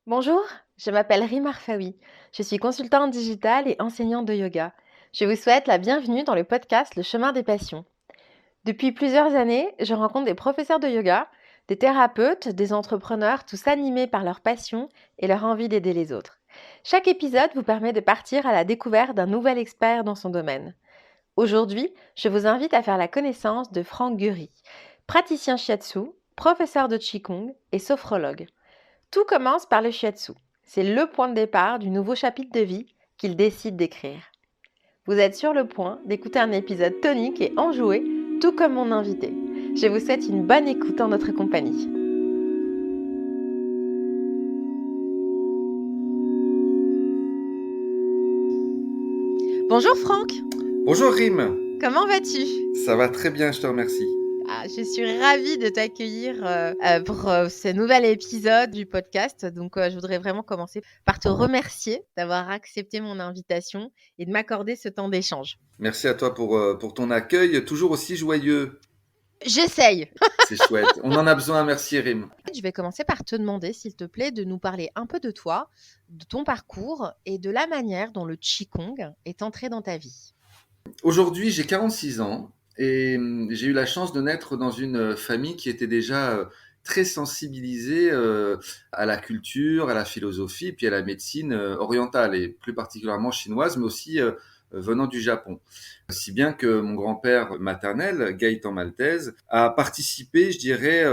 Bonjour, je m'appelle Rima Arfaoui. Je suis consultante digitale et enseignante de yoga. Je vous souhaite la bienvenue dans le podcast Le chemin des passions. Depuis plusieurs années, je rencontre des professeurs de yoga, des thérapeutes, des entrepreneurs, tous animés par leur passion et leur envie d'aider les autres. Chaque épisode vous permet de partir à la découverte d'un nouvel expert dans son domaine. Aujourd'hui, je vous invite à faire la connaissance de Franck Gury, praticien shiatsu, professeur de qigong et sophrologue. Tout commence par le shiatsu. C'est le point de départ du nouveau chapitre de vie qu'il décide d'écrire. Vous êtes sur le point d'écouter un épisode tonique et enjoué, tout comme mon invité. Je vous souhaite une bonne écoute en notre compagnie. Bonjour Franck, Bonjour Rim, comment vas-tu? ça va très bien, je te remercie. Je suis ravie de t'accueillir pour ce nouvel épisode du podcast. Donc, je voudrais vraiment commencer par te remercier d'avoir accepté mon invitation et de m'accorder ce temps d'échange. Merci à toi pour ton accueil, toujours aussi joyeux. J'essaye. C'est chouette. On en a besoin, merci Rim. Je vais commencer par te demander, s'il te plaît, de nous parler un peu de toi, de ton parcours et de la manière dont le Qigong est entré dans ta vie. Aujourd'hui, j'ai 46 ans et j'ai eu la chance de naître dans une famille qui était déjà très sensibilisée à la culture, à la philosophie, puis à la médecine orientale et plus particulièrement chinoise, mais aussi venant du Japon. Si bien que mon grand-père maternel, Gaëtan Maltese, a participé, je dirais,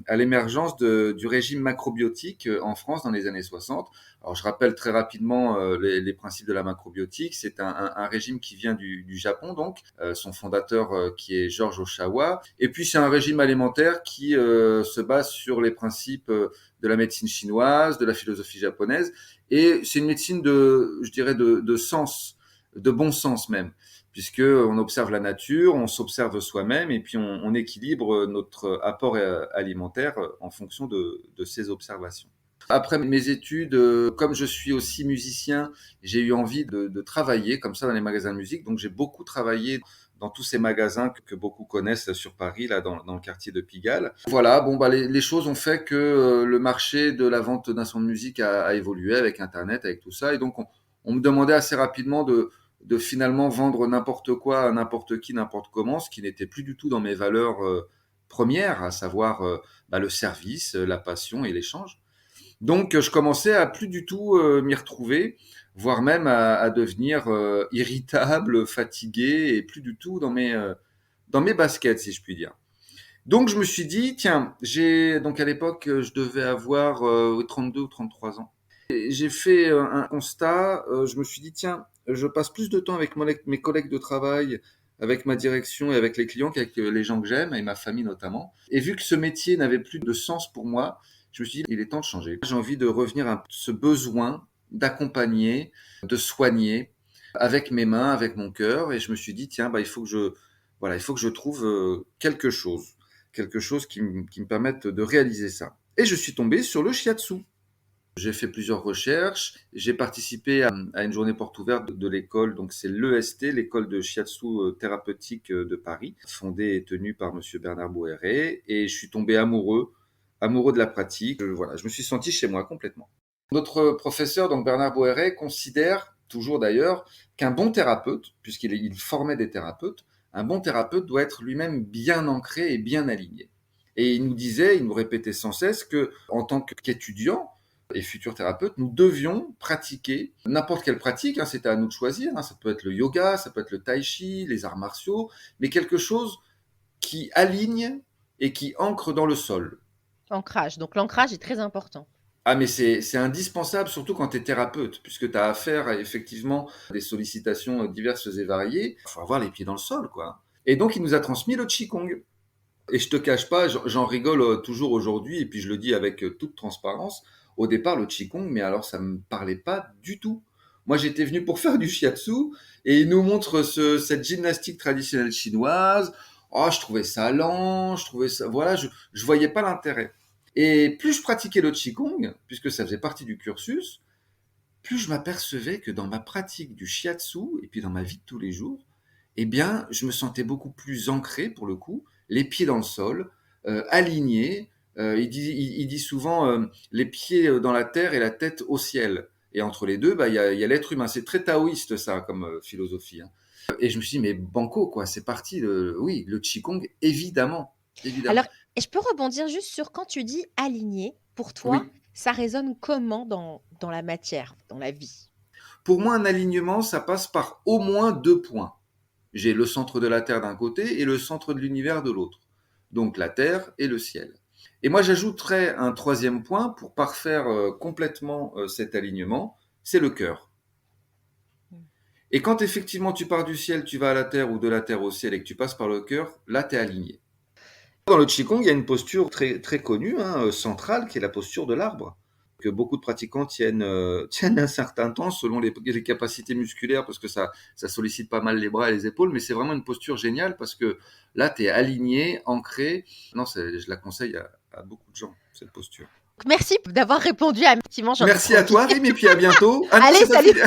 à l'émergence du régime macrobiotique en France dans les années 60. Alors, je rappelle très rapidement les principes de la macrobiotique. C'est un régime qui vient du Japon, donc, son fondateur qui est George Ohsawa. Et puis, c'est un régime alimentaire qui se base sur les principes de la médecine chinoise, de la philosophie japonaise. Et c'est une médecine je dirais, de sens, de bon sens même, puisque on observe la nature, on s'observe soi-même et puis on équilibre notre apport alimentaire en fonction de ces observations. Après mes études, comme je suis aussi musicien, j'ai eu envie de travailler comme ça dans les magasins de musique. Donc j'ai beaucoup travaillé dans tous ces magasins que beaucoup connaissent sur Paris, là dans le quartier de Pigalle. Voilà, bon bah les choses ont fait que le marché de la vente d'instruments de musique a évolué avec Internet, avec tout ça, et donc on me demandait assez rapidement de finalement vendre n'importe quoi à n'importe qui, n'importe comment, ce qui n'était plus du tout dans mes valeurs premières, à savoir le service, la passion et l'échange. Donc, je commençais à plus du tout m'y retrouver, voire même à devenir irritable, fatigué et plus du tout dans mes baskets, si je puis dire. Donc, je me suis dit, tiens, donc à l'époque, je devais avoir 32 ou 33 ans. Et j'ai fait un constat, je me suis dit, tiens, je passe plus de temps avec mes collègues de travail, avec ma direction et avec les clients qu'avec les gens que j'aime, et ma famille notamment. Et vu que ce métier n'avait plus de sens pour moi, je me suis dit, il est temps de changer. J'ai envie de revenir à ce besoin d'accompagner, de soigner avec mes mains, avec mon cœur. Et je me suis dit, tiens, voilà, il faut que je trouve quelque chose qui me permette de réaliser ça. Et je suis tombé sur le shiatsu. J'ai fait plusieurs recherches. J'ai participé à une journée porte ouverte de l'école, donc c'est l'EST, l'école de shiatsu thérapeutique de Paris, fondée et tenue par Monsieur Bernard Bohéret. Et je suis tombé amoureux de la pratique. Voilà, je me suis senti chez moi complètement. Notre professeur, donc Bernard Bohéret, considère, toujours d'ailleurs, qu'un bon thérapeute, puisqu'il formait des thérapeutes, un bon thérapeute doit être lui-même bien ancré et bien aligné. Et il nous répétait sans cesse que, en tant qu'étudiant et futur thérapeute, nous devions pratiquer n'importe quelle pratique, hein, c'était à nous de choisir, hein, ça peut être le yoga, ça peut être le tai chi, les arts martiaux, mais quelque chose qui aligne et qui ancre dans le sol. Ancrage. Donc, l'ancrage est très important. Ah, mais c'est indispensable, surtout quand tu es thérapeute, puisque tu as affaire à effectivement des sollicitations diverses et variées. Il faut avoir les pieds dans le sol, quoi. Et donc, il nous a transmis le Qigong. Et je te cache pas, j'en rigole toujours aujourd'hui, et puis je le dis avec toute transparence. Au départ, le Qigong, mais alors ça me parlait pas du tout. Moi, j'étais venu pour faire du shiatsu, et il nous montre cette gymnastique traditionnelle chinoise. Oh, je trouvais ça lent, je trouvais ça, voilà, je voyais pas l'intérêt. Et plus je pratiquais le Qigong, puisque ça faisait partie du cursus, plus je m'apercevais que dans ma pratique du shiatsu, et puis dans ma vie de tous les jours, eh bien, je me sentais beaucoup plus ancré, pour le coup, les pieds dans le sol, aligné, Il dit souvent les pieds dans la terre et la tête au ciel. Et entre les deux, y a l'être humain. C'est très taoïste ça comme philosophie. Hein. Et je me suis dit, mais banco, quoi, c'est parti. Oui, le Qigong, évidemment. Alors, Évidemment. et je peux rebondir juste sur quand tu dis aligné, pour toi, Oui. ça résonne comment dans la matière, dans la vie? Pour moi, un alignement, ça passe par au moins 2 points. J'ai le centre de la Terre d'un côté et le centre de l'univers de l'autre. Donc la Terre et le ciel. Et moi, j'ajouterais un troisième point pour parfaire complètement cet alignement, c'est le cœur. Et quand effectivement tu pars du ciel, tu vas à la Terre ou de la Terre au ciel et que tu passes par le cœur, là, tu es aligné. Dans le Qigong, il y a une posture très, très connue, hein, centrale, qui est la posture de l'arbre, que beaucoup de pratiquants tiennent un certain temps selon les capacités musculaires, parce que ça sollicite pas mal les bras et les épaules, mais c'est vraiment une posture géniale parce que là, tu es aligné, ancré. Non, je la conseille à beaucoup de gens, cette posture. Merci d'avoir répondu à effectivement, j'en ai Merci à toi, profité. Rim, et puis à bientôt. Ah non, Allez, c'est pas salut! fini.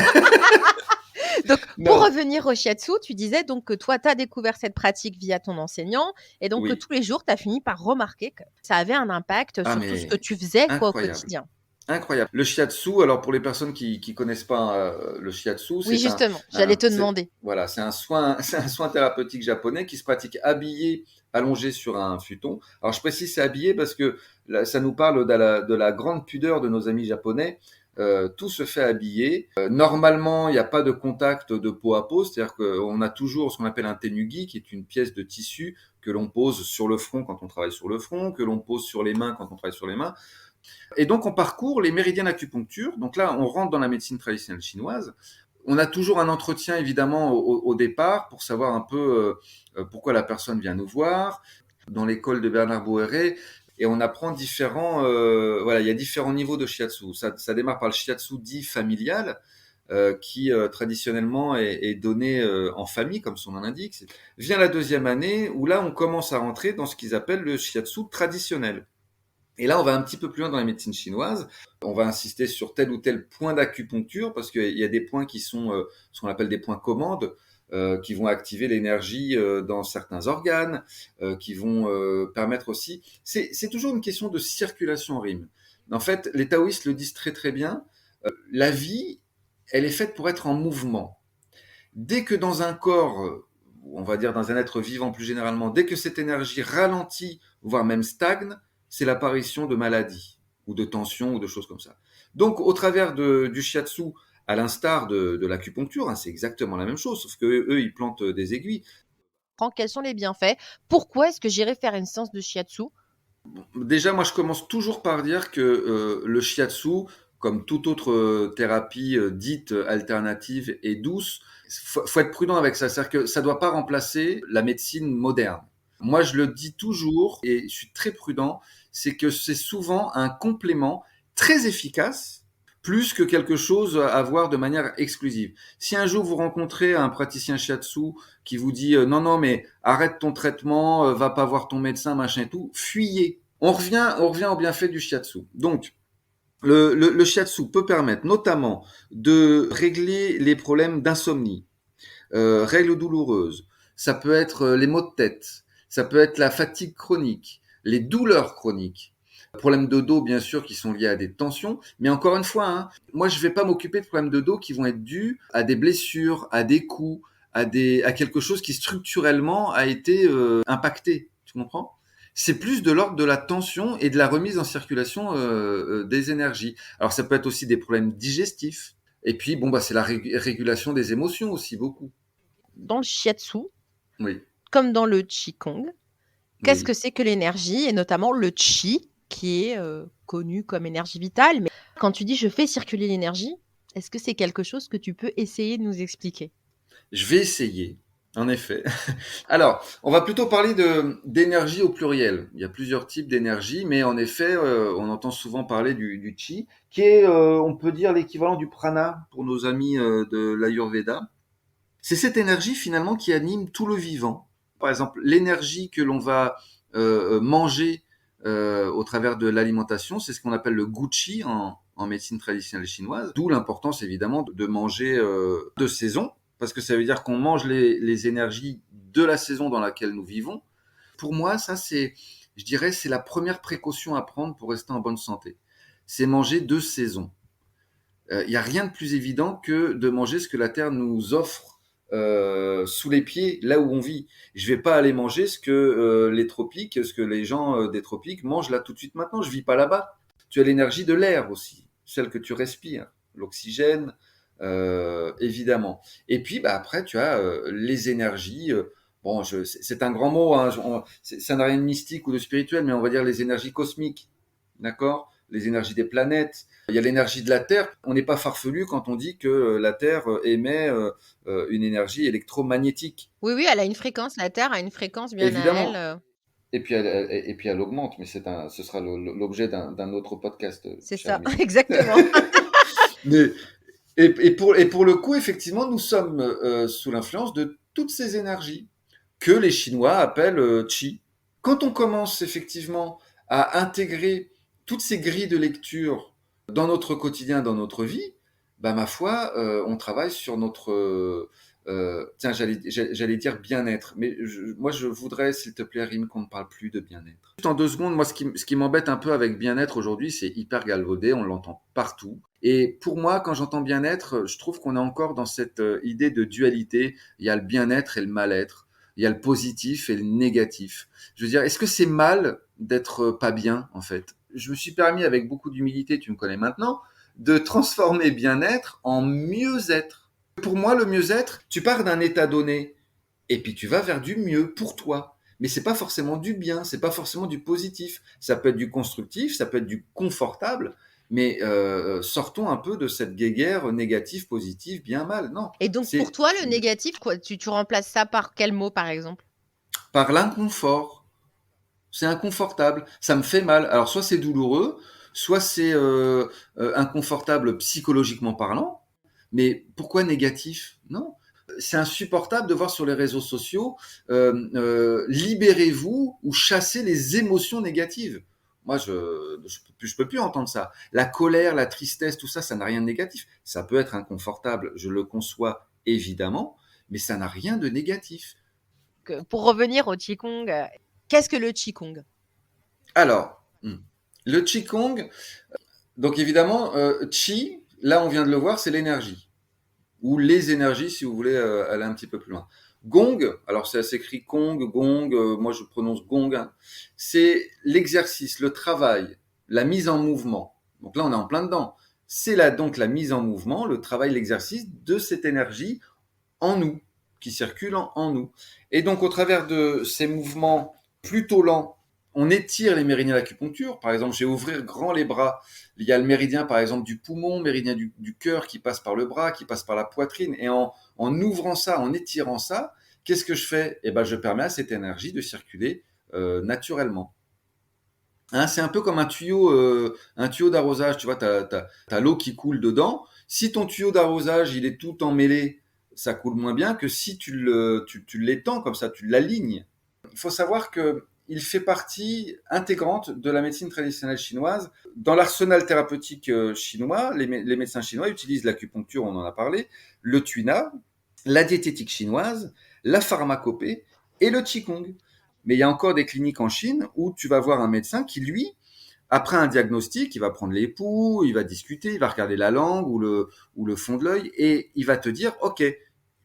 Donc, pour Non, revenir au shiatsu, tu disais donc que toi, tu as découvert cette pratique via ton enseignant et donc que oui. tous les jours, tu as fini par remarquer que ça avait un impact Ah, sur tout ce que mais tu faisais quoi, au incroyable. quotidien. Incroyable. Le shiatsu, alors pour les personnes qui connaissent pas le shiatsu, Oui, c'est justement, j'allais te c'est demander. voilà, c'est un soin, c'est un soin thérapeutique japonais qui se pratique habillé, allongé sur un futon. Alors je précise c'est habillé parce que là, ça nous parle de la grande pudeur de nos amis japonais. Tout se fait habillé. Normalement, il n'y a pas de contact de peau à peau, c'est-à-dire qu'on a toujours ce qu'on appelle un tenugi, qui est une pièce de tissu que l'on pose sur le front quand on travaille sur le front, que l'on pose sur les mains quand on travaille sur les mains. Et donc, on parcourt les méridiens d'acupuncture. Donc là, on rentre dans la médecine traditionnelle chinoise. On a toujours un entretien, évidemment, au départ pour savoir un peu pourquoi la personne vient nous voir. Dans l'école de Bernard Bohéret, et on apprend voilà, il y a différents niveaux de shiatsu. Ça démarre par le shiatsu dit familial, qui traditionnellement est donné en famille, comme son nom l'indique. Vient la deuxième année, où là, on commence à rentrer dans ce qu'ils appellent le shiatsu traditionnel. Et là, on va un petit peu plus loin dans la médecine chinoise. On va insister sur tel ou tel point d'acupuncture parce qu'il y a des points qui sont ce qu'on appelle des points commandes, qui vont activer l'énergie dans certains organes, qui vont permettre aussi. C'est toujours une question de circulation en rime. En fait, les taoïstes le disent très très bien. La vie, elle est faite pour être en mouvement. Dès que dans un corps, on va dire dans un être vivant plus généralement, dès que cette énergie ralentit, voire même stagne, c'est l'apparition de maladies ou de tensions ou de choses comme ça. Donc au travers du shiatsu, à l'instar de l'acupuncture, hein, c'est exactement la même chose, sauf que eux, ils plantent des aiguilles. Quels sont les bienfaits? Pourquoi est-ce que j'irais faire une séance de shiatsu? Déjà, moi, je commence toujours par dire que le shiatsu, comme toute autre thérapie dite alternative et douce, faut être prudent avec ça. C'est-à-dire que ça ne doit pas remplacer la médecine moderne. Moi, je le dis toujours et je suis très prudent, c'est que c'est souvent un complément très efficace, plus que quelque chose à voir de manière exclusive. Si un jour vous rencontrez un praticien shiatsu qui vous dit non, non, mais arrête ton traitement, va pas voir ton médecin, machin et tout, fuyez. On revient au bienfait du shiatsu. Donc, le shiatsu peut permettre notamment de régler les problèmes d'insomnie, règles douloureuses. Ça peut être les maux de tête, ça peut être la fatigue chronique, les douleurs chroniques, problèmes de dos bien sûr qui sont liés à des tensions. Mais encore une fois, hein, moi je ne vais pas m'occuper de problèmes de dos qui vont être dus à des blessures, à des coups, à quelque chose qui structurellement a été impacté. Tu comprends? C'est plus de l'ordre de la tension et de la remise en circulation des énergies. Alors ça peut être aussi des problèmes digestifs. Et puis bon c'est la régulation des émotions aussi beaucoup. Dans le shiatsu, Oui, comme dans le qigong, qu'est-ce que oui. c'est que l'énergie et notamment le qi qui est connu comme énergie vitale? Mais quand tu dis je fais circuler l'énergie, est-ce que c'est quelque chose que tu peux essayer de nous expliquer? Je vais essayer, en effet. Alors, on va plutôt parler d'énergie au pluriel. Il y a plusieurs types d'énergie, mais en effet, on entend souvent parler du chi, qui est, on peut dire, l'équivalent du prana pour nos amis de l'Ayurveda. C'est cette énergie finalement qui anime tout le vivant. Par exemple, l'énergie que l'on va manger au travers de l'alimentation, c'est ce qu'on appelle le guqi en médecine traditionnelle chinoise. D'où l'importance évidemment de manger de saison, parce que ça veut dire qu'on mange les énergies de la saison dans laquelle nous vivons. Pour moi, ça je dirais c'est la première précaution à prendre pour rester en bonne santé. C'est manger 2 saisons. Il n'y a rien de plus évident que de manger ce que la terre nous offre sous les pieds, là où on vit. Je vais pas aller manger ce que les tropiques, ce que les gens des tropiques mangent là tout de suite maintenant. Je vis pas là-bas. Tu as l'énergie de l'air aussi, celle que tu respires, l'oxygène, évidemment. Et puis bah, après, tu as les énergies. Bon, c'est un grand mot, hein, ça n'a rien de mystique ou de spirituel, mais on va dire les énergies cosmiques, d'accord? Les énergies des planètes. Il y a l'énergie de la Terre. On n'est pas farfelu quand on dit que la Terre émet une énergie électromagnétique. Oui, oui, elle a une fréquence, la Terre a une fréquence bien à elle. Évidemment. Et puis elle augmente, mais ce sera l'objet d'un autre podcast, C'est cher ça, ami. exactement. Mais, et pour le coup, effectivement, nous sommes sous l'influence de toutes ces énergies que les Chinois appellent qi. Quand on commence effectivement à intégrer toutes ces grilles de lecture dans notre quotidien, dans notre vie, bah, ma foi, on travaille sur notre, tiens, j'allais dire bien-être, mais moi je voudrais, s'il te plaît, Rim, qu'on ne parle plus de bien-être. Juste en 2 secondes, moi ce qui m'embête un peu avec bien-être aujourd'hui, c'est hyper galvaudé, on l'entend partout. Et pour moi, quand j'entends bien-être, je trouve qu'on est encore dans cette idée de dualité. Il y a le bien-être et le mal-être. Il y a le positif et le négatif. Je veux dire, est-ce que c'est mal d'être pas bien, en fait? Je me suis permis, avec beaucoup d'humilité, tu me connais maintenant, de transformer bien-être en mieux-être. Pour moi, le mieux-être, tu pars d'un état donné, et puis tu vas vers du mieux pour toi. Mais c'est pas forcément du bien, c'est pas forcément du positif. Ça peut être du constructif, ça peut être du confortable, mais sortons un peu de cette guéguerre négatif, positif, bien, mal. Non, Et donc, pour c'est toi, le négatif, quoi, tu remplaces ça par quel mot, par exemple? par l'inconfort. C'est inconfortable, ça me fait mal. Alors soit c'est douloureux, soit c'est inconfortable psychologiquement parlant. Mais pourquoi négatif? Non. C'est insupportable de voir sur les réseaux sociaux libérez-vous ou chassez les émotions négatives. Moi, je peux plus entendre ça. La colère, la tristesse, tout ça, ça n'a rien de négatif. Ça peut être inconfortable, je le conçois évidemment, mais ça n'a rien de négatif. Pour revenir au Qigong, qu'est-ce que le Qigong? Alors, le Qigong, donc évidemment, Qi, là on vient de le voir, c'est l'énergie. Ou les énergies si vous voulez aller un petit peu plus loin. Gong, alors ça s'écrit Kong, Gong, moi je prononce Gong, hein, c'est l'exercice, le travail, la mise en mouvement. Donc là on est en plein dedans. C'est là donc la mise en mouvement, le travail, l'exercice de cette énergie en nous, qui circule en nous. Et donc au travers de ces mouvements plutôt lents, on étire les méridiens d'acupuncture. Par exemple, j'ai ouvrir grand les bras. Il y a le méridien, par exemple, du poumon, méridien du cœur qui passe par le bras, qui passe par la poitrine. Et en ouvrant ça, en étirant ça, qu'est-ce que je fais? Eh ben, je permets à cette énergie de circuler naturellement. Hein, c'est un peu comme un tuyau d'arrosage. Tu vois, t'as l'eau qui coule dedans. Si ton tuyau d'arrosage il est tout emmêlé, ça coule moins bien que si tu l'étends comme ça, tu l'alignes. Il faut savoir que il fait partie intégrante de la médecine traditionnelle chinoise. Dans l'arsenal thérapeutique chinois, les médecins chinois utilisent l'acupuncture, on en a parlé, le tuina, la diététique chinoise, la pharmacopée et le qigong. Mais il y a encore des cliniques en Chine où tu vas voir un médecin qui, lui, après un diagnostic, il va prendre les pouls, il va discuter, il va regarder la langue ou le fond de l'œil et il va te dire, OK,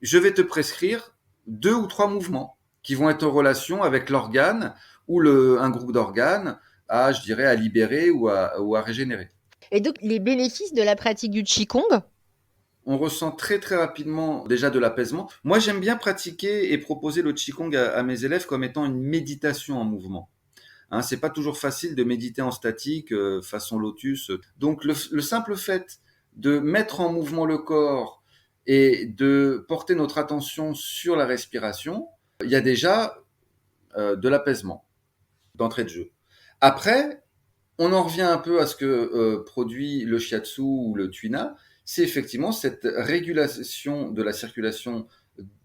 je vais te prescrire 2 ou 3 mouvements qui vont être en relation avec l'organe ou un groupe d'organes à, je dirais, à libérer ou à régénérer. Et donc, les bénéfices de la pratique du Qigong? On ressent très très rapidement déjà de l'apaisement. Moi, j'aime bien pratiquer et proposer le Qigong à mes élèves comme étant une méditation en mouvement. Hein, c'est pas toujours facile de méditer en statique, façon lotus. Donc le simple fait de mettre en mouvement le corps et de porter notre attention sur la respiration, il y a déjà de l'apaisement d'entrée de jeu. Après, on en revient un peu à ce que produit le shiatsu ou le tuina, c'est effectivement cette régulation de la circulation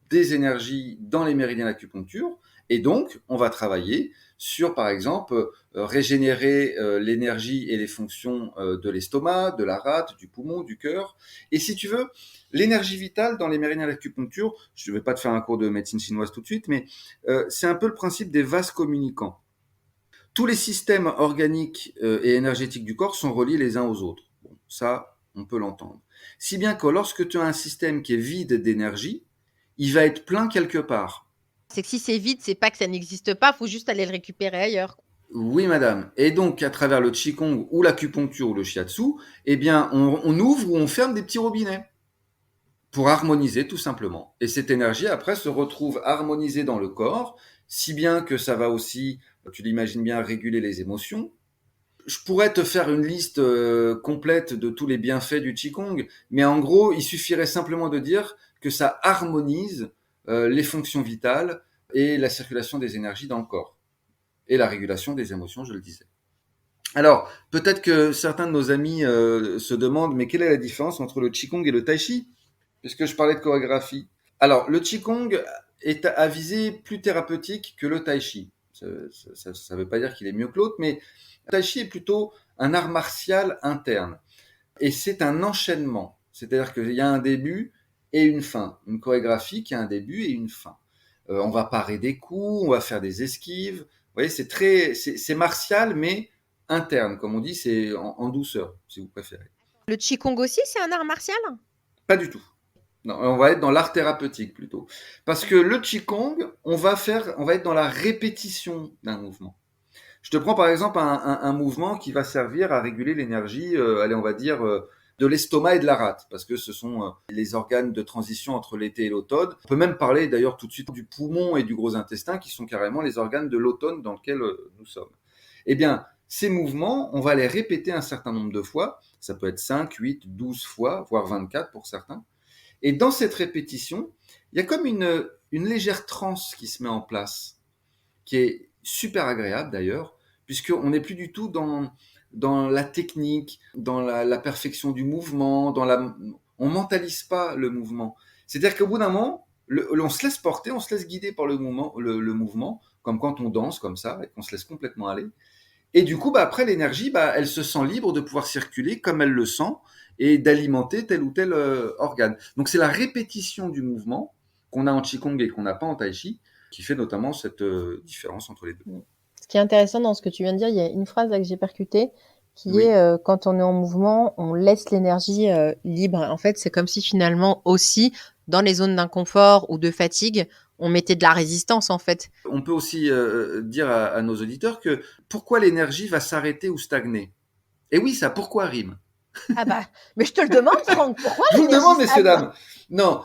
des énergies dans les méridiens d'acupuncture. Et donc, on va travailler sur, par exemple, régénérer l'énergie et les fonctions de l'estomac, de la rate, du poumon, du cœur. Et si tu veux, l'énergie vitale dans les méridiens d'acupuncture, je ne vais pas te faire un cours de médecine chinoise tout de suite, mais c'est un peu le principe des vases communicants. Tous les systèmes organiques et énergétiques du corps sont reliés les uns aux autres. Bon, ça, on peut l'entendre. Si bien que lorsque tu as un système qui est vide d'énergie, il va être plein quelque part. C'est que si c'est vide, c'est pas que ça n'existe pas, il faut juste aller le récupérer ailleurs. Oui, madame. Et donc, à travers le Qigong ou l'acupuncture ou le shiatsu, eh bien, on ouvre ou on ferme des petits robinets pour harmoniser tout simplement. Et cette énergie, après, se retrouve harmonisée dans le corps, si bien que ça va aussi, tu l'imagines bien, réguler les émotions. Je pourrais te faire une liste complète de tous les bienfaits du Qigong, mais en gros, il suffirait simplement de dire que ça harmonise les fonctions vitales et la circulation des énergies dans le corps et la régulation des émotions, je le disais. Alors, peut-être que certains de nos amis se demandent, mais quelle est la différence entre le Qigong et le Tai Chi? Puisque je parlais de chorégraphie. Alors, le Qigong est à visée plus thérapeutique que le Tai Chi. Ça ne veut pas dire qu'il est mieux que l'autre, mais le Tai Chi est plutôt un art martial interne. Et c'est un enchaînement. C'est-à-dire qu'il y a un début et une fin. Une chorégraphie qui a un début et une fin. On va parer des coups, on va faire des esquives. Vous voyez, c'est martial, mais interne, comme on dit, c'est en douceur, si vous préférez. Le Qigong aussi, c'est un art martial? Pas du tout. Non, on va être dans l'art thérapeutique plutôt. Parce que le Qigong, on va être dans la répétition d'un mouvement. Je te prends par exemple un mouvement qui va servir à réguler l'énergie, allez, on va dire, de l'estomac et de la rate, parce que ce sont les organes de transition entre l'été et l'automne. On peut même parler d'ailleurs tout de suite du poumon et du gros intestin, qui sont carrément les organes de l'automne dans lequel nous sommes. Eh bien, ces mouvements, on va les répéter un certain nombre de fois. Ça peut être 5, 8, 12 fois, voire 24 pour certains. Et dans cette répétition, il y a comme une légère transe qui se met en place, qui est super agréable d'ailleurs, puisqu'on n'est plus du tout dans la technique, dans la perfection du mouvement, on mentalise pas le mouvement. C'est-à-dire qu'au bout d'un moment, on se laisse porter, on se laisse guider par le mouvement, comme quand on danse comme ça, et qu'on se laisse complètement aller. Et du coup, après, l'énergie, elle se sent libre de pouvoir circuler comme elle le sent et d'alimenter tel ou tel organe. Donc, c'est la répétition du mouvement qu'on a en Qigong et qu'on n'a pas en Tai Chi qui fait notamment cette différence entre les deux. Ce qui est intéressant dans ce que tu viens de dire, il y a une phrase là que j'ai percutée qui Oui. est quand on est en mouvement, on laisse l'énergie libre. En fait, c'est comme si finalement aussi, dans les zones d'inconfort ou de fatigue, on mettait de la résistance en fait. On peut aussi dire à nos auditeurs que pourquoi l'énergie va s'arrêter ou stagner. Et oui, ça pourquoi rime. Ah bah, mais je te le demande, Franck, pourquoi Je vous le l'énergie demande, messieurs, stagne? dames. Non,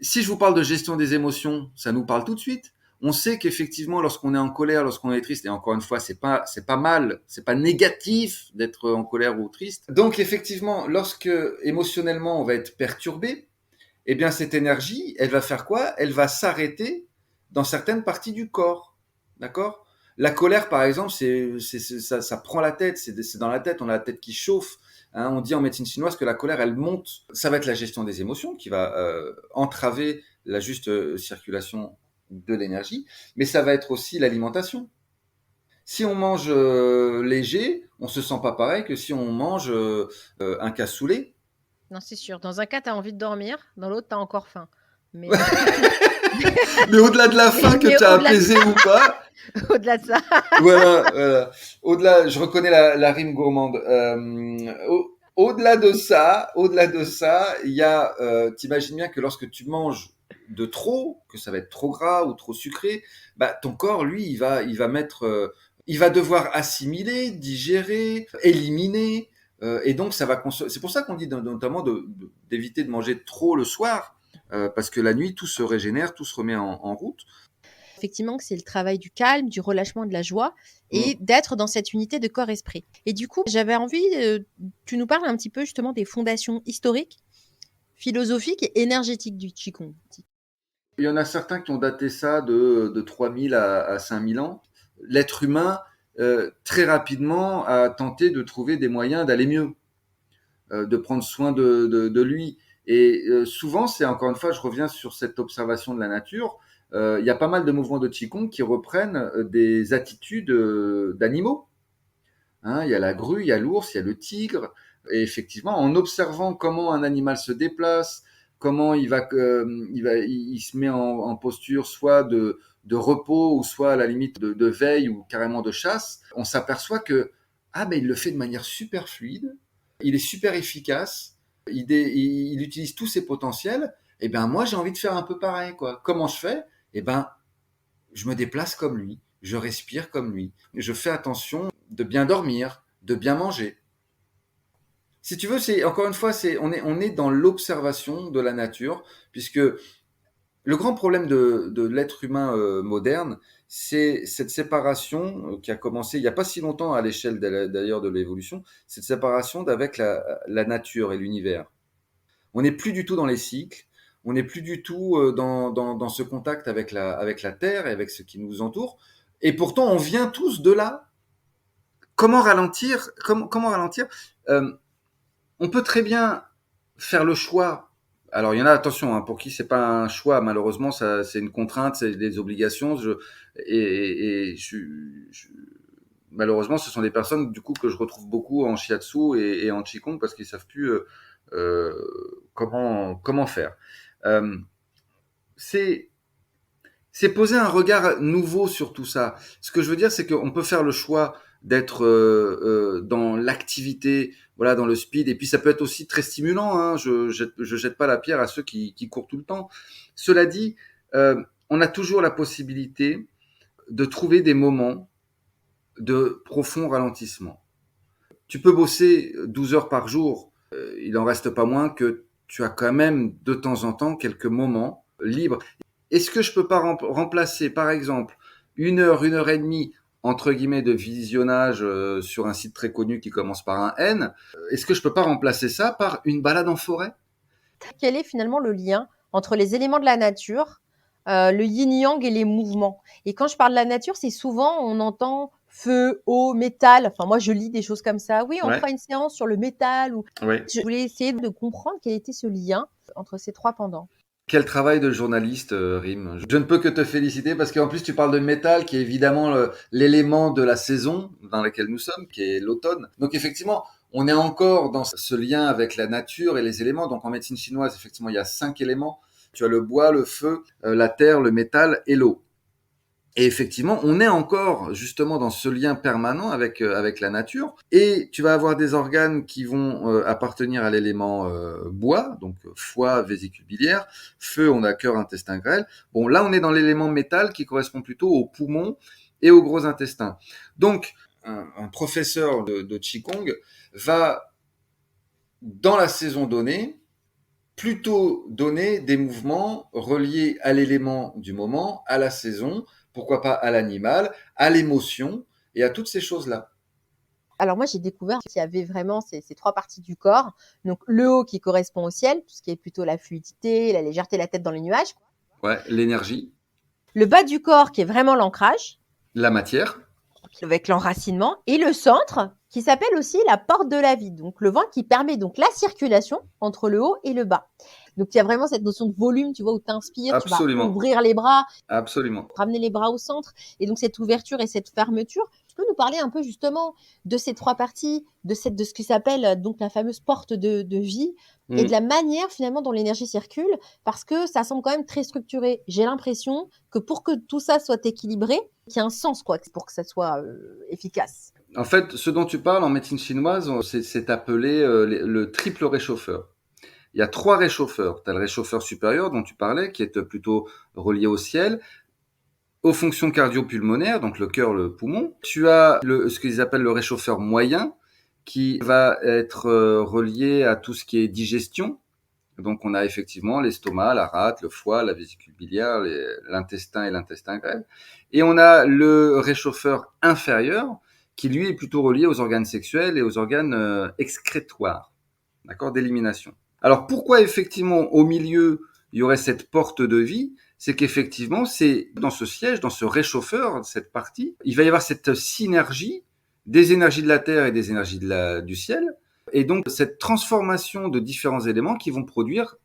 si je vous parle de gestion des émotions, ça nous parle tout de suite. On sait qu'effectivement, lorsqu'on est en colère, lorsqu'on est triste, et encore une fois, c'est pas mal, c'est pas négatif d'être en colère ou triste. Donc, effectivement, lorsque émotionnellement on va être perturbé, eh bien, cette énergie, elle va faire quoi? Elle va s'arrêter dans certaines parties du corps. D'accord? La colère, par exemple, ça prend la tête, c'est dans la tête, on a la tête qui chauffe. Hein, on dit en médecine chinoise que la colère, elle monte. Ça va être la gestion des émotions qui va entraver la juste circulation de l'énergie, mais ça va être aussi l'alimentation. Si on mange léger, on se sent pas pareil que si on mange un cassoulet. Non, c'est sûr. Dans un cas, tu as envie de dormir, dans l'autre, tu as encore faim. Mais, Mais au-delà de la faim que mais tu as au-delà de apaisé ou pas, au-delà de ça, voilà. Au-delà, je reconnais la rime gourmande. Au-delà de ça, il y a, t'imagines bien que lorsque tu manges de trop, que ça va être trop gras ou trop sucré, ton corps, lui, il va devoir assimiler, digérer, éliminer, et donc ça va c'est pour ça qu'on dit notamment d'éviter de manger trop le soir, parce que la nuit, tout se régénère, tout se remet en route. effectivement, que c'est le travail du calme, du relâchement, de la joie et Mm. d'être dans cette unité de corps-esprit. Et du coup, j'avais envie, tu nous parles un petit peu justement des fondations historiques, philosophiques et énergétiques du Qigong. Il y en a certains qui ont daté ça de 3000 à 5000 ans. L'être humain, très rapidement, a tenté de trouver des moyens d'aller mieux, de prendre soin de lui. Et souvent, c'est encore une fois, je reviens sur cette observation de la nature, il y a pas mal de mouvements de Qigong qui reprennent des attitudes d'animaux. Hein, il y a la grue, il y a l'ours, il y a le tigre. Et effectivement, en observant comment un animal se déplace, comment il se met en posture soit de repos ou soit à la limite de veille ou carrément de chasse, on s'aperçoit que il le fait de manière super fluide, il est super efficace, il utilise tous ses potentiels. Et ben moi j'ai envie de faire un peu pareil quoi. Comment je fais? Et ben je me déplace comme lui, je respire comme lui, je fais attention de bien dormir, de bien manger. Si tu veux, c'est encore une fois, on est dans l'observation de la nature, puisque le grand problème de l'être humain moderne, c'est cette séparation qui a commencé il n'y a pas si longtemps à l'échelle d'ailleurs de l'évolution, cette séparation d'avec la nature et l'univers. On n'est plus du tout dans les cycles, on n'est plus du tout dans ce contact avec la Terre et avec ce qui nous entoure, et pourtant on vient tous de là. Comment ralentir? Comment ralentir? Euh, on peut très bien faire le choix. Alors, il y en a, attention, hein, pour qui c'est pas un choix, malheureusement, ça, c'est une contrainte, c'est des obligations. Malheureusement, ce sont des personnes, du coup, que je retrouve beaucoup en shiatsu et en qigong parce qu'ils savent plus euh, comment faire. Euh, c'est c'est poser un regard nouveau sur tout ça. Ce que je veux dire, c'est qu'on peut faire le choix d'être dans l'activité, voilà, dans le speed, et puis ça peut être aussi très stimulant. Hein. Je jette pas la pierre à ceux qui courent tout le temps. Cela dit, on a toujours la possibilité de trouver des moments de profond ralentissement. Tu peux bosser 12 heures par jour, il en reste pas moins que tu as quand même de temps en temps quelques moments libres. Est-ce que je peux pas remplacer, par exemple, une heure et demie, entre guillemets, de visionnage sur un site très connu qui commence par un N? Est-ce que je peux pas remplacer ça par une balade en forêt? Quel est finalement le lien entre les éléments de la nature, le yin-yang et les mouvements? Et quand je parle de la nature, c'est souvent, on entend feu, eau, métal. Enfin, moi, je lis des choses comme ça. Oui, on Ouais, fera une séance sur le métal. Ou... ouais. Je voulais essayer de comprendre quel était ce lien entre ces trois pendants. Quel travail de journaliste, Rim. Je ne peux que te féliciter parce qu'en plus tu parles de métal qui est évidemment l'élément de la saison dans laquelle nous sommes, qui est l'automne. Donc effectivement, on est encore dans ce lien avec la nature et les éléments. Donc en médecine chinoise, effectivement, il y a 5 éléments. Tu as le bois, le feu, la terre, le métal et l'eau. Et effectivement, on est encore justement dans ce lien permanent avec la nature. Et tu vas avoir des organes qui vont appartenir à l'élément bois, donc foie, vésicule biliaire. Feu, on a cœur, intestin, grêle. Bon, là, on est dans l'élément métal qui correspond plutôt aux poumons et au gros intestin. Donc, un professeur de Qigong va, dans la saison donnée, plutôt donner des mouvements reliés à l'élément du moment, à la saison, pourquoi pas à l'animal, à l'émotion et à toutes ces choses-là. Alors moi, j'ai découvert qu'il y avait vraiment ces trois parties du corps. Donc le haut qui correspond au ciel, tout ce qui est plutôt la fluidité, la légèreté, la tête dans les nuages. Ouais, l'énergie, Le bas du corps qui est vraiment l'ancrage, la matière, avec l'enracinement, et le centre qui s'appelle aussi la porte de la vie. Donc le ventre qui permet donc la circulation entre le haut et le bas. Donc il y a vraiment cette notion de volume, tu vois, où tu inspires, tu vas absolument, ouvrir les bras, absolument. ramener les bras au centre. Et donc cette ouverture et cette fermeture, tu peux nous parler un peu justement de ces trois parties, de ce qui s'appelle donc la fameuse porte de vie et de la manière finalement dont l'énergie circule, parce que ça semble quand même très structuré. J'ai l'impression que pour que tout ça soit équilibré, qu'il y a un sens quoi, pour que ça soit efficace. En fait, ce dont tu parles en médecine chinoise, c'est appelé le triple réchauffeur. Il y a 3 réchauffeurs. Tu as le réchauffeur supérieur dont tu parlais, qui est plutôt relié au ciel, aux fonctions cardio-pulmonaires, donc le cœur, le poumon. Tu as ce qu'ils appellent le réchauffeur moyen, qui va être relié à tout ce qui est digestion. Donc on a effectivement l'estomac, la rate, le foie, la vésicule biliaire, l'intestin et l'intestin grêle. Et on a le réchauffeur inférieur, qui lui est plutôt relié aux organes sexuels et aux organes excrétoires, d'accord, d'élimination. Alors pourquoi effectivement au milieu il y aurait cette porte de vie? C'est qu'effectivement c'est dans ce siège, dans ce réchauffeur, cette partie, il va y avoir cette synergie des énergies de la terre et des énergies du ciel, et donc cette transformation de différents éléments qui vont produire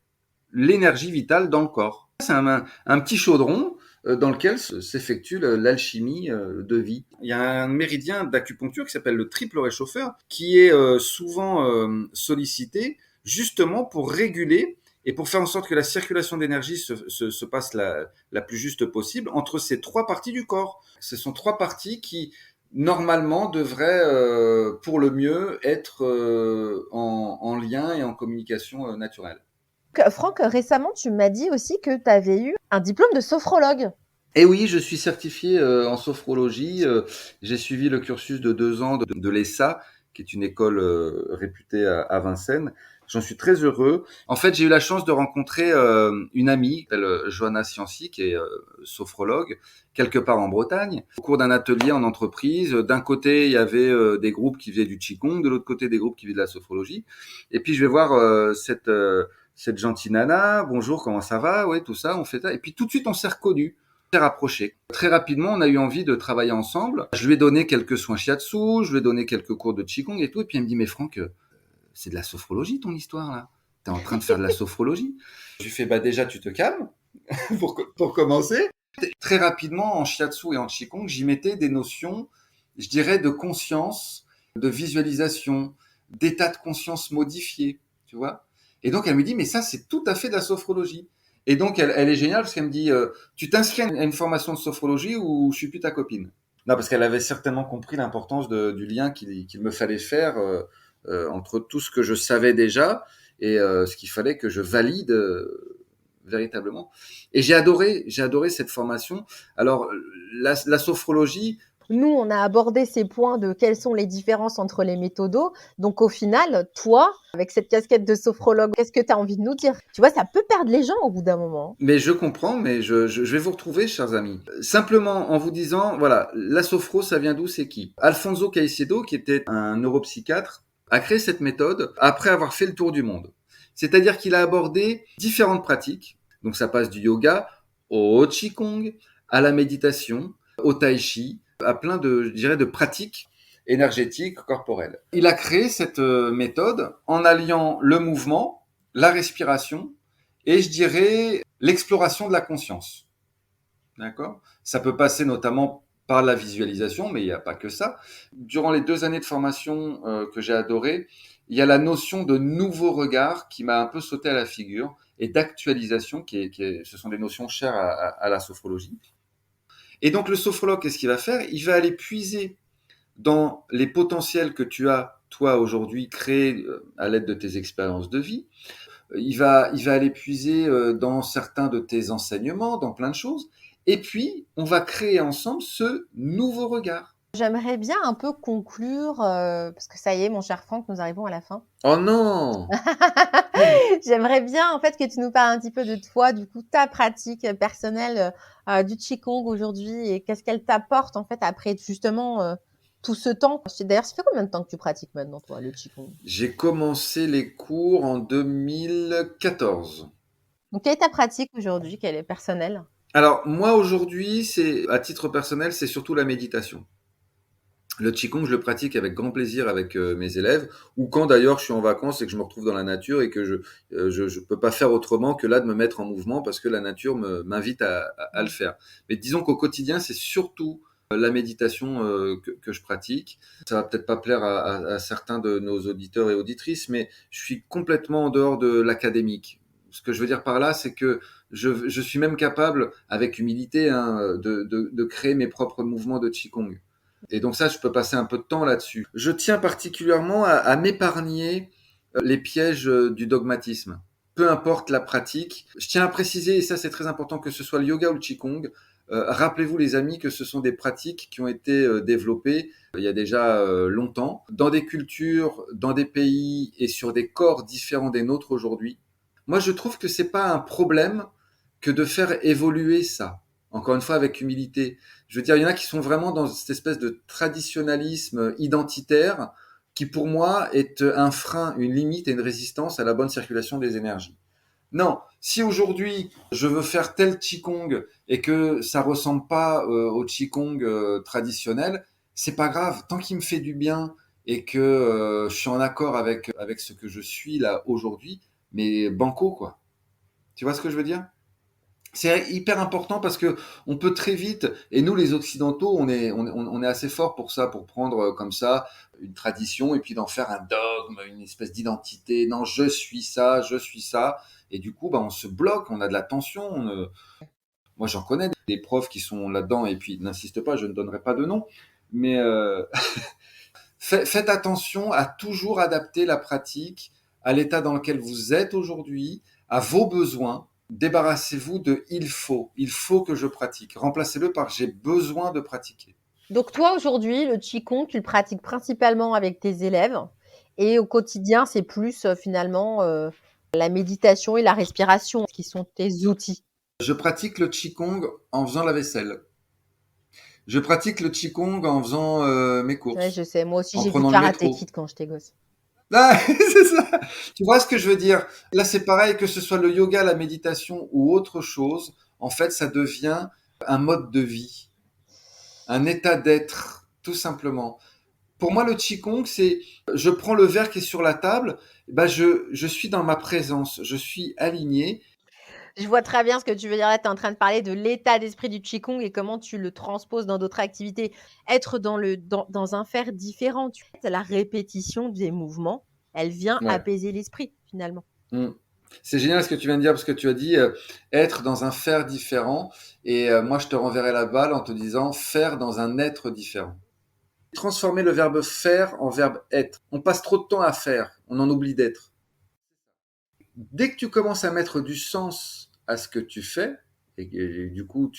l'énergie vitale dans le corps. C'est un petit chaudron dans lequel s'effectue l'alchimie de vie. Il y a un méridien d'acupuncture qui s'appelle le triple réchauffeur, qui est souvent sollicité justement pour réguler et pour faire en sorte que la circulation d'énergie se passe la plus juste possible entre ces trois parties du corps. Ce sont trois parties qui, normalement, devraient, pour le mieux, être en lien et en communication naturelle. Franck, récemment, tu m'as dit aussi que tu avais eu un diplôme de sophrologue. Et oui, je suis certifié en sophrologie. J'ai suivi le cursus de 2 ans de l'ESA, qui est une école réputée à Vincennes. J'en suis très heureux. En fait, j'ai eu la chance de rencontrer une amie, qui s'appelle Johanna Cianci, qui est sophrologue, quelque part en Bretagne, au cours d'un atelier en entreprise. D'un côté, il y avait des groupes qui faisaient du Qigong, de l'autre côté, des groupes qui faisaient de la sophrologie. Et puis, je vais voir cette gentille nana. Bonjour, comment ça va? Oui, tout ça, on fait ça. Et puis, tout de suite, on s'est reconnus. Rapproché. Très rapidement, on a eu envie de travailler ensemble. Je lui ai donné quelques soins shiatsu, je lui ai donné quelques cours de qigong et tout. Et puis elle me dit, mais Franck, c'est de la sophrologie ton histoire là. T'es en train de faire de la sophrologie. Je lui fais, bah déjà tu te calmes pour commencer. Très rapidement, en shiatsu et en qigong, j'y mettais des notions, je dirais, de conscience, de visualisation, d'état de conscience modifié, tu vois. Et donc elle me dit, mais ça c'est tout à fait de la sophrologie. Et donc, elle est géniale parce qu'elle me dit, tu t'inscris à une formation de sophrologie ou je suis plus ta copine? Non, parce qu'elle avait certainement compris l'importance du lien qu'il me fallait faire entre tout ce que je savais déjà et ce qu'il fallait que je valide véritablement. Et j'ai adoré cette formation. Alors, la sophrologie, Nous, on a abordé ces points de quelles sont les différences entre les méthodos. Donc, au final, toi, avec cette casquette de sophrologue, qu'est-ce que tu as envie de nous dire? Tu vois, ça peut perdre les gens au bout d'un moment. mais je comprends, mais je vais vous retrouver, chers amis. Simplement en vous disant, voilà, la sophro, ça vient d'où, c'est qui? Alfonso Caicedo, qui était un neuropsychiatre, a créé cette méthode après avoir fait le tour du monde. C'est-à-dire qu'il a abordé différentes pratiques. Donc ça passe du yoga au qigong, à la méditation, au tai chi, à plein de, je dirais, de pratiques énergétiques, corporelles. Il a créé cette méthode en alliant le mouvement, la respiration et je dirais l'exploration de la conscience. D'accord? Ça peut passer notamment par la visualisation, mais il n'y a pas que ça. Durant les 2 années de formation que j'ai adoré, il y a la notion de nouveau regard qui m'a un peu sauté à la figure et d'actualisation, ce sont des notions chères à la sophrologie. Et donc le sophrologue, qu'est-ce qu'il va faire? Il va aller puiser dans les potentiels que tu as, toi, aujourd'hui, créés à l'aide de tes expériences de vie. Il va aller puiser dans certains de tes enseignements, dans plein de choses. Et puis, on va créer ensemble ce nouveau regard. J'aimerais bien un peu conclure, parce que ça y est, mon cher Franck, nous arrivons à la fin. Oh non! J'aimerais bien, en fait, que tu nous parles un petit peu de toi, du coup, ta pratique personnelle du Qigong aujourd'hui et qu'est-ce qu'elle t'apporte, en fait, après justement tout ce temps. D'ailleurs, ça fait combien de temps que tu pratiques maintenant, toi, le Qigong? J'ai commencé les cours en 2014. Donc, quelle est ta pratique aujourd'hui? Quelle est personnelle? Alors, moi, aujourd'hui, à titre personnel, c'est surtout la méditation. Le Qigong, je le pratique avec grand plaisir avec mes élèves, ou quand d'ailleurs je suis en vacances et que je me retrouve dans la nature et que je peux pas faire autrement que là de me mettre en mouvement parce que la nature m'invite à le faire. Mais disons qu'au quotidien, c'est surtout la méditation que je pratique. Ça va peut-être pas plaire à certains de nos auditeurs et auditrices, mais je suis complètement en dehors de l'académique. Ce que je veux dire par là, c'est que je suis même capable, avec humilité, hein, de créer mes propres mouvements de Qigong. Et donc ça, je peux passer un peu de temps là-dessus. Je tiens particulièrement à m'épargner les pièges du dogmatisme. Peu importe la pratique, je tiens à préciser, et ça c'est très important, que ce soit le yoga ou le qigong, rappelez-vous les amis que ce sont des pratiques qui ont été développées il y a déjà longtemps, dans des cultures, dans des pays et sur des corps différents des nôtres aujourd'hui. Moi je trouve que c'est pas un problème que de faire évoluer ça. Encore une fois, avec humilité. Je veux dire, il y en a qui sont vraiment dans cette espèce de traditionnalisme identitaire qui, pour moi, est un frein, une limite et une résistance à la bonne circulation des énergies. Non, si aujourd'hui je veux faire tel qigong et que ça ressemble pas au qigong traditionnel, c'est pas grave. Tant qu'il me fait du bien et que je suis en accord avec ce que je suis là aujourd'hui, mais banco quoi. Tu vois ce que je veux dire? C'est hyper important parce que on peut très vite, et nous les Occidentaux, on est assez fort pour ça, pour prendre comme ça une tradition et puis d'en faire un dogme, une espèce d'identité. Non, je suis ça, je suis ça. Et du coup, bah, on se bloque, on a de la tension. Moi, j'en connais des profs qui sont là-dedans et puis n'insiste pas, je ne donnerai pas de nom. Mais faites attention à toujours adapter la pratique à l'état dans lequel vous êtes aujourd'hui, à vos besoins. Débarrassez-vous de il faut que je pratique. Remplacez-le par j'ai besoin de pratiquer. Donc toi, aujourd'hui, le qigong, tu le pratiques principalement avec tes élèves et au quotidien, c'est plus, finalement, la méditation et la respiration qui sont tes outils? Je pratique le Qigong en faisant la vaisselle. Je pratique le Qigong en faisant mes Ouais, courses, je sais. Moi aussi, en j'ai vu prenant le Karate métro. Kid quand j'étais gosse. Ah, c'est ça. Tu vois ce que je veux dire? Là, c'est pareil, que ce soit le yoga, la méditation ou autre chose. En fait, ça devient un mode de vie, un état d'être, tout simplement. Pour moi, le Qigong, c'est, je prends le verre qui est sur la table, bah je suis dans ma présence, je suis aligné. Je vois très bien ce que tu veux dire là, tu es en train de parler de l'état d'esprit du qigong et comment tu le transposes dans d'autres activités. Être dans un faire différent, la répétition des mouvements, elle vient Ouais. apaiser l'esprit finalement. Mm. C'est génial ce que tu viens de dire parce que tu as dit être dans un faire différent et moi je te renverrai la balle en te disant faire dans un être différent. Transformer le verbe faire en verbe être. On passe trop de temps à faire, on en oublie d'être. Dès que tu commences à mettre du sens à ce que tu fais, et du coup,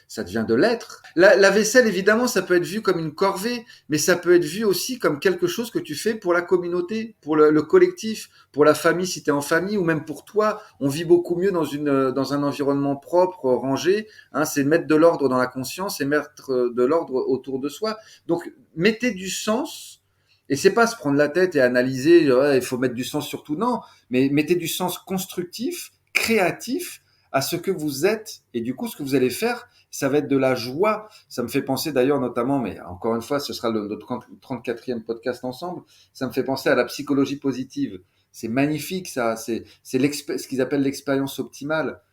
ça devient de l'être. La vaisselle, évidemment, ça peut être vu comme une corvée, mais ça peut être vu aussi comme quelque chose que tu fais pour la communauté, pour le collectif, pour la famille si tu es en famille, ou même pour toi. On vit beaucoup mieux dans un environnement propre, rangé. Hein, c'est mettre de l'ordre dans la conscience et mettre de l'ordre autour de soi. Donc, mettez du sens. Et c'est pas se prendre la tête et analyser, ouais, il faut mettre du sens sur tout. Non, mais mettez du sens constructif, créatif à ce que vous êtes. Et du coup, ce que vous allez faire, ça va être de la joie. Ça me fait penser d'ailleurs notamment, mais encore une fois, ce sera notre 34e podcast ensemble, ça me fait penser à la psychologie positive. C'est magnifique, ça. C'est ce qu'ils appellent l'expérience optimale.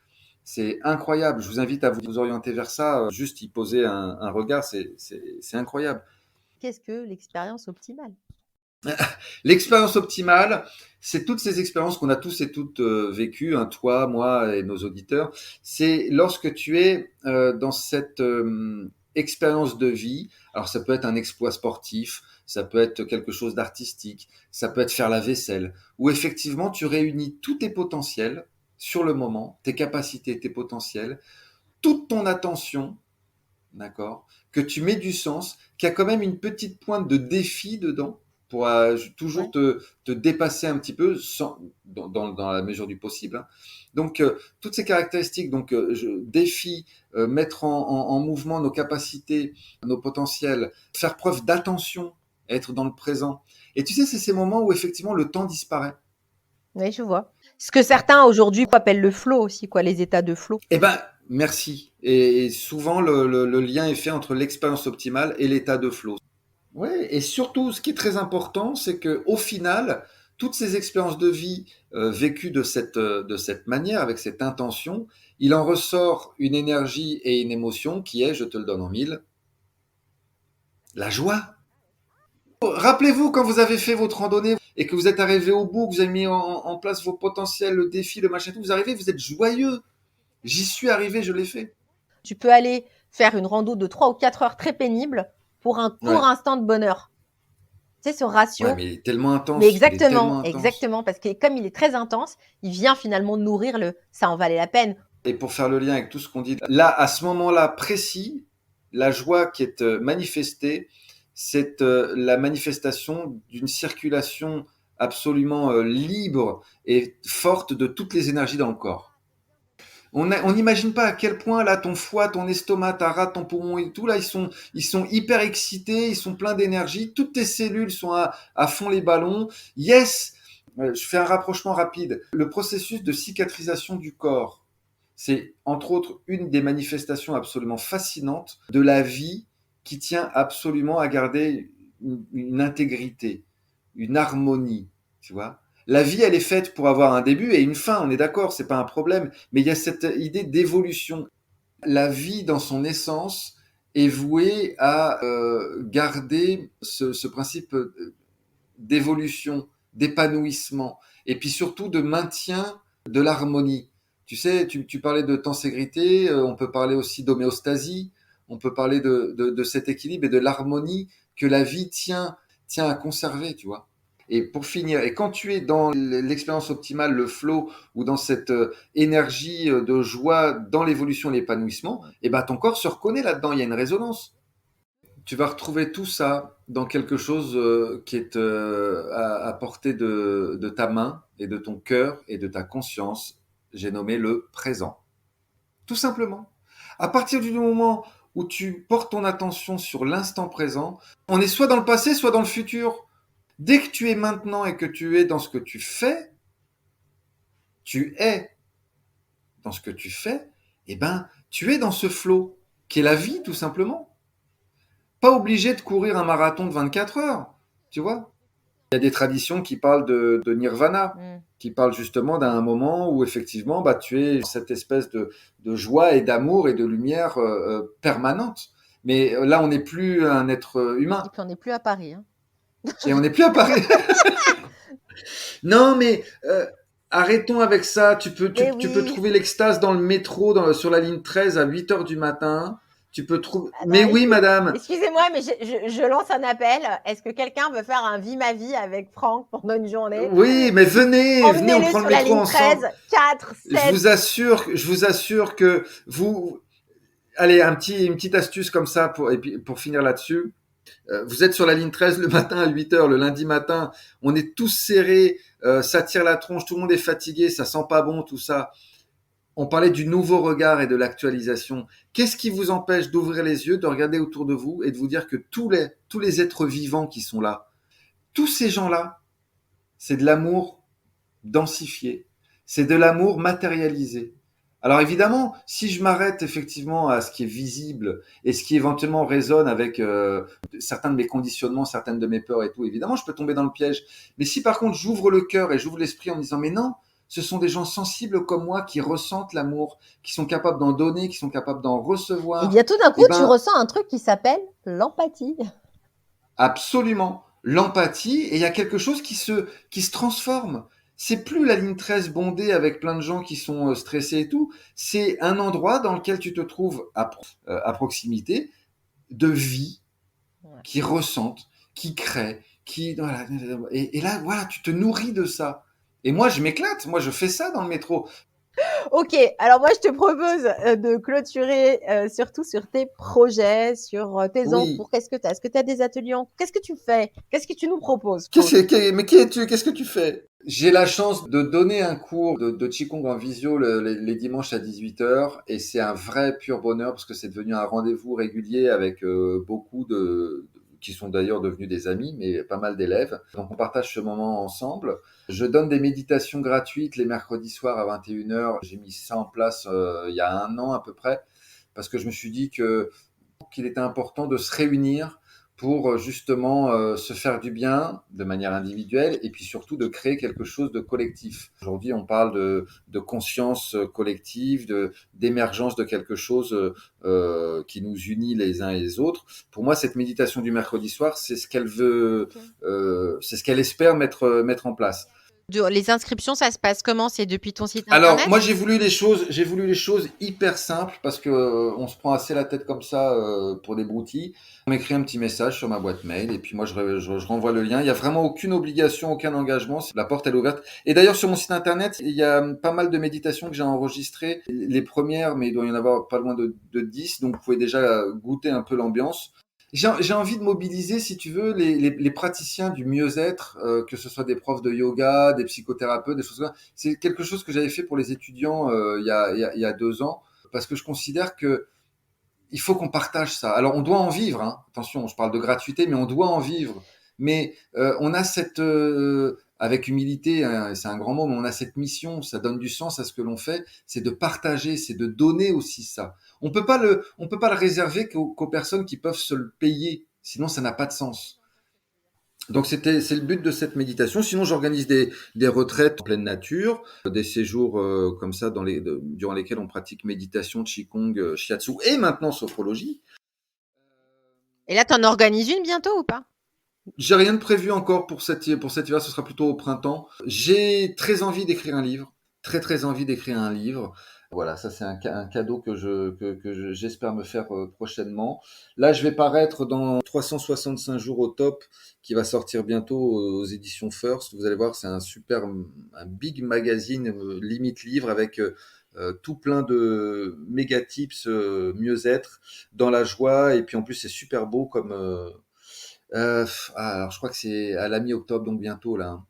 C'est incroyable. Je vous invite à vous orienter vers ça, juste y poser un regard. C'est incroyable. Qu'est-ce que l'expérience optimale? L'expérience optimale, c'est toutes ces expériences qu'on a tous et toutes vécues, hein, toi, moi et nos auditeurs. C'est lorsque tu es dans cette expérience de vie. Alors ça peut être un exploit sportif, ça peut être quelque chose d'artistique, ça peut être faire la vaisselle, où effectivement tu réunis tous tes potentiels sur le moment, tes capacités, tes potentiels, toute ton attention, d'accord, que tu mets du sens, qu'il y a quand même une petite pointe de défi dedans pour toujours Ouais. te dépasser un petit peu dans la mesure du possible. Hein. Donc, toutes ces caractéristiques, donc défi, mettre en mouvement nos capacités, nos potentiels, faire preuve d'attention, être dans le présent. Et tu sais, c'est ces moments où effectivement le temps disparaît. Oui, je vois. Ce que certains aujourd'hui appellent le flow aussi, quoi, les états de flow. Eh ben, merci. Et souvent, le lien est fait entre l'expérience optimale et l'état de flow. Ouais, et surtout, ce qui est très important, c'est que au final, toutes ces expériences de vie vécues de cette manière, avec cette intention, il en ressort une énergie et une émotion qui est, je te le donne en mille, la joie. Rappelez-vous quand vous avez fait votre randonnée et que vous êtes arrivé au bout, que vous avez mis en place vos potentiels, le défi, le machin, tout, vous arrivez, vous êtes joyeux. J'y suis arrivé, je l'ai fait. Tu peux aller faire une rando de 3 ou 4 heures très pénible pour un court Ouais, instant de bonheur. Tu sais, ce ouais, ratio. mais il est tellement Mais intense, il est exactement, tellement intense. exactement, parce que comme il est très intense, il vient finalement nourrir le ça en valait la peine. Et pour faire le lien avec tout ce qu'on dit, là, à ce moment-là précis, la joie qui est manifestée, c'est la manifestation d'une circulation absolument libre et forte de toutes les énergies dans le corps. On n'imagine pas à quel point là ton foie, ton estomac, ta rate, ton poumon et tout là ils sont hyper excités, ils sont pleins d'énergie, toutes tes cellules sont à fond les ballons. Yes, je fais un rapprochement rapide. Le processus de cicatrisation du corps, c'est entre autres une des manifestations absolument fascinantes de la vie qui tient absolument à garder une intégrité, une harmonie, tu vois. La vie, elle est faite pour avoir un début et une fin, on est d'accord, c'est pas un problème. Mais il y a cette idée d'évolution. La vie, dans son essence, est vouée à garder ce principe d'évolution, d'épanouissement, et puis surtout de maintien de l'harmonie. Tu sais, tu parlais de tenségrité, on peut parler aussi d'homéostasie, on peut parler de cet équilibre et de l'harmonie que la vie tient à conserver, tu vois. Et pour finir, et quand tu es dans l'expérience optimale, le flow, ou dans cette énergie de joie, dans l'évolution et l'épanouissement, et ben ton corps se reconnaît là-dedans, il y a une résonance. Tu vas retrouver tout ça dans quelque chose qui est à portée de ta main et de ton cœur et de ta conscience. J'ai nommé le présent. Tout simplement. À partir du moment où tu portes ton attention sur l'instant présent, on est soit dans le passé, soit dans le futur. Dès que tu es maintenant et que tu es dans ce que tu es dans ce que tu fais, eh ben, tu es dans ce flot qui est la vie, tout simplement. Pas obligé de courir un marathon de 24 heures, tu vois. Il y a des traditions qui parlent de nirvana, Mm. qui parlent justement d'un moment où effectivement bah, tu es cette espèce de joie et d'amour et de lumière permanente. Mais là, on n'est plus un être Et humain puis on n'est plus à Paris, hein. et on n'est plus à Paris. Non, mais arrêtons avec ça. Mais Tu peux oui. trouver l'extase dans le métro, sur la ligne 13 à 8 heures du matin. Tu peux trouver. Mais Alors, oui, madame. excusez-moi, mais je lance un appel. Est-ce que quelqu'un veut faire un Vie ma vie avec Franck pendant une journée? Oui, mais venez, on Emmenez-le prend le sur la métro ligne ensemble. 13, 4, 7. Je vous assure que vous, allez, une petite astuce comme ça et puis pour finir là-dessus. Vous êtes sur la ligne 13 le matin à 8 heures, le lundi matin. On est tous serrés, ça tire la tronche, tout le monde est fatigué, ça sent pas bon, tout ça. On parlait du nouveau regard et de l'actualisation. Qu'est-ce qui vous empêche d'ouvrir les yeux, de regarder autour de vous et de vous dire que tous les êtres vivants qui sont là, tous ces gens-là, c'est de l'amour densifié. C'est de l'amour matérialisé. Alors évidemment, si je m'arrête effectivement à ce qui est visible et ce qui éventuellement résonne avec certains de mes conditionnements, certaines de mes peurs et tout, évidemment, je peux tomber dans le piège. Mais si par contre j'ouvre le cœur et j'ouvre l'esprit en me disant mais non, ce sont des gens sensibles comme moi qui ressentent l'amour, qui sont capables d'en donner, qui sont capables d'en Et recevoir, bien tout d'un coup, eh tu ben ressens un truc qui s'appelle l'empathie. absolument. L'empathie, et il y a quelque chose qui se transforme. C'est plus la ligne 13 bondée avec plein de gens qui sont stressés et tout. C'est un endroit dans lequel tu te trouves à proximité de vie, Ouais. qui ressentent, qui créent, voilà. Et là, voilà, tu te nourris de ça. Et moi, je m'éclate. Moi, je fais ça dans le métro. Ok, alors moi je te propose de clôturer surtout sur tes projets, sur tes Oui. encours. Qu'est-ce que tu as? Est-ce que tu as des ateliers en... Qu'est-ce que tu fais? Qu'est-ce que tu nous proposes, Franck? Mais qui es-tu? Qu'est-ce que tu fais? J'ai la chance de donner un cours de Qigong en visio les dimanches à 18 heures et c'est un vrai pur bonheur parce que c'est devenu un rendez-vous régulier avec beaucoup qui sont d'ailleurs devenus des amis, mais pas mal d'élèves. Donc on partage ce moment ensemble. Je donne des méditations gratuites les mercredis soirs à 21 heures. J'ai mis ça en place il y a un an à peu près parce que je me suis dit qu'il était important de se réunir pour justement se faire du bien de manière individuelle et puis surtout de créer quelque chose de collectif. Aujourd'hui, on parle de conscience collective, d'émergence de quelque chose qui nous unit les uns et les autres. Pour moi, cette méditation du mercredi soir, c'est ce qu'elle veut, Ok. c'est ce qu'elle espère mettre en place. Les inscriptions, ça se passe comment? C'est depuis ton site Alors, internet? moi, j'ai voulu les choses hyper simples parce que on se prend assez la tête comme ça pour des broutilles. On m'écrit un petit message sur ma boîte mail et puis moi, je renvoie le lien. Il y a vraiment aucune obligation, aucun engagement. La porte, elle est ouverte. Et d'ailleurs, sur mon site internet, il y a pas mal de méditations que j'ai enregistrées. Les premières, mais il doit y en avoir pas loin de 10. Donc, vous pouvez déjà goûter un peu l'ambiance. J'ai envie de mobiliser, si tu veux, les praticiens du mieux-être, que ce soit des profs de yoga, des psychothérapeutes, des choses comme ça. C'est quelque chose que j'avais fait pour les étudiants il y a 2 ans, parce que je considère que il faut qu'on partage ça. Alors, on doit en vivre, hein. Attention, je parle de gratuité, mais on doit en vivre. Mais on a avec humilité, hein, c'est un grand mot, mais on a cette mission, ça donne du sens à ce que l'on fait, c'est de partager, c'est de donner aussi ça. On peut pas le réserver qu'aux personnes qui peuvent se le payer, sinon ça n'a pas de sens. Donc c'est le but de cette méditation. Sinon, j'organise des retraites en pleine nature, des séjours comme ça durant lesquels on pratique méditation, qigong, shiatsu et maintenant sophrologie. Et là, t'en organises une bientôt ou pas? J'ai rien de prévu encore pour cet hiver, ce sera plutôt au printemps. J'ai très envie d'écrire un livre, très très envie d'écrire un livre. Voilà, ça c'est un cadeau j'espère me faire prochainement. Là, je vais paraître dans 365 jours au top, qui va sortir bientôt aux éditions First. Vous allez voir, c'est un big magazine, limite livre, avec tout plein de méga tips mieux-être, dans la joie. Et puis en plus, c'est super beau alors je crois que c'est à la mi-octobre, donc bientôt là, hein.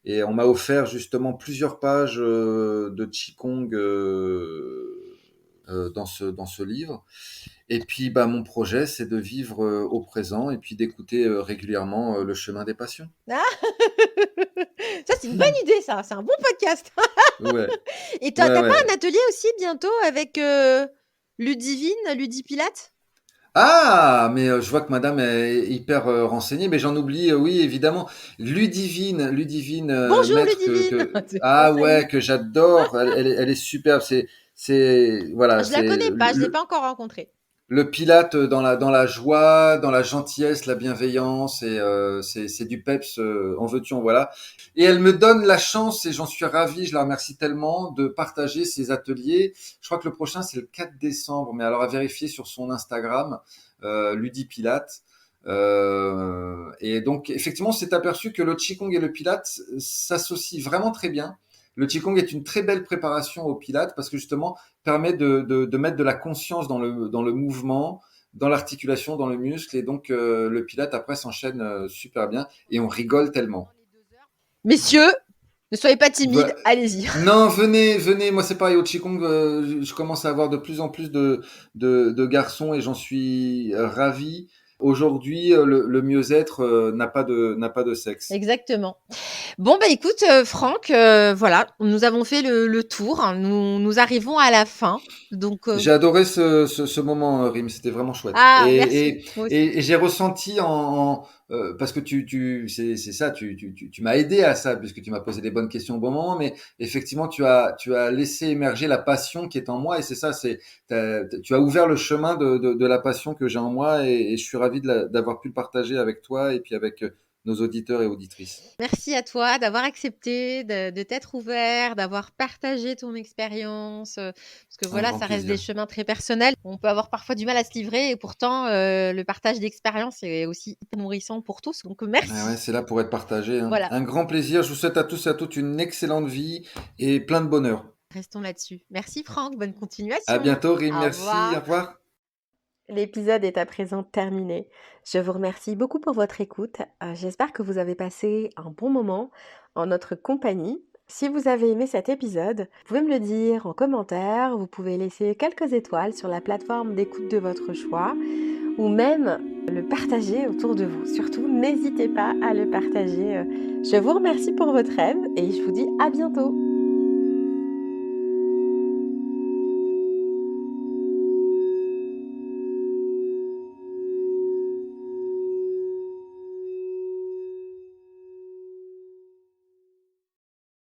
Et on m'a offert justement plusieurs pages de Qigong dans ce livre. Et puis bah, mon projet, c'est de vivre au présent et puis d'écouter régulièrement le chemin des passions. Ah ça, c'est une bonne idée, ça. C'est un bon podcast. Ouais, Et ouais, t'as pas ouais. un atelier aussi bientôt avec Ludivine, Ludipilate? Ah, mais je vois que madame est hyper renseignée, mais j'en oublie, oui, évidemment. Ludivine, Bonjour maître Ludivine. ah Salut. ouais, que j'adore. Elle est superbe. Voilà, Je la c'est connais pas, je l'ai pas encore rencontrée. le Pilate dans la joie, dans la gentillesse, la bienveillance, et c'est du peps, en veux-tu, en voilà. Et elle me donne la chance, et j'en suis ravi, je la remercie tellement, de partager ses ateliers. Je crois que le prochain, c'est le 4 décembre, mais alors à vérifier sur son Instagram, Ludi Pilate. Et donc, effectivement, c'est aperçu que le Qigong et le Pilate s'associent vraiment très bien. Le Qigong est une très belle préparation au Pilate parce que justement, permet de mettre de la conscience dans le mouvement, dans l'articulation, dans le muscle. Et donc, le Pilate, après, s'enchaîne super bien. Et on rigole tellement. Messieurs, ne soyez pas timides, Voilà. allez-y. Non, venez, venez. Moi, c'est pareil au Qigong. Je commence à avoir de plus en plus de garçons et j'en suis ravi. Aujourd'hui, le mieux-être n'a pas de sexe. Exactement. Bon, bah écoute, Franck, voilà, nous avons fait le tour, hein. Nous arrivons à la fin. Donc, J'ai adoré ce moment, Rim, c'était vraiment chouette. ah, Et, merci, et, moi aussi. et, et j'ai ressenti parce que c'est ça, tu m'as aidé à ça, puisque tu m'as posé les bonnes questions au bon moment, mais effectivement, tu as laissé émerger la passion qui est en moi, et c'est ça, tu as ouvert le chemin de la passion que j'ai en moi, et je suis ravi d'avoir pu le partager avec toi, et puis avec nos auditeurs et auditrices. Merci à toi d'avoir accepté, de t'être ouvert, d'avoir partagé ton expérience, parce que Un voilà, grand ça reste des plaisir. chemins très personnels. On peut avoir parfois du mal à se livrer et pourtant, le partage d'expérience est aussi hyper nourrissant pour tous, donc Ah ouais, merci. c'est là pour être partagé, hein. Voilà, Un grand plaisir. Je vous souhaite à tous et à toutes une excellente vie et plein de bonheur. restons là-dessus. Merci Franck, bonne À continuation. bientôt, Rim. Au Merci. Au revoir. revoir. L'épisode est à présent terminé. Je vous remercie beaucoup pour votre écoute. J'espère que vous avez passé un bon moment en notre compagnie. Si vous avez aimé cet épisode, vous pouvez me le dire en commentaire, vous pouvez laisser quelques étoiles sur la plateforme d'écoute de votre choix ou même le partager autour de vous. Surtout, n'hésitez pas à le partager. Je vous remercie pour votre aide et je vous dis à bientôt.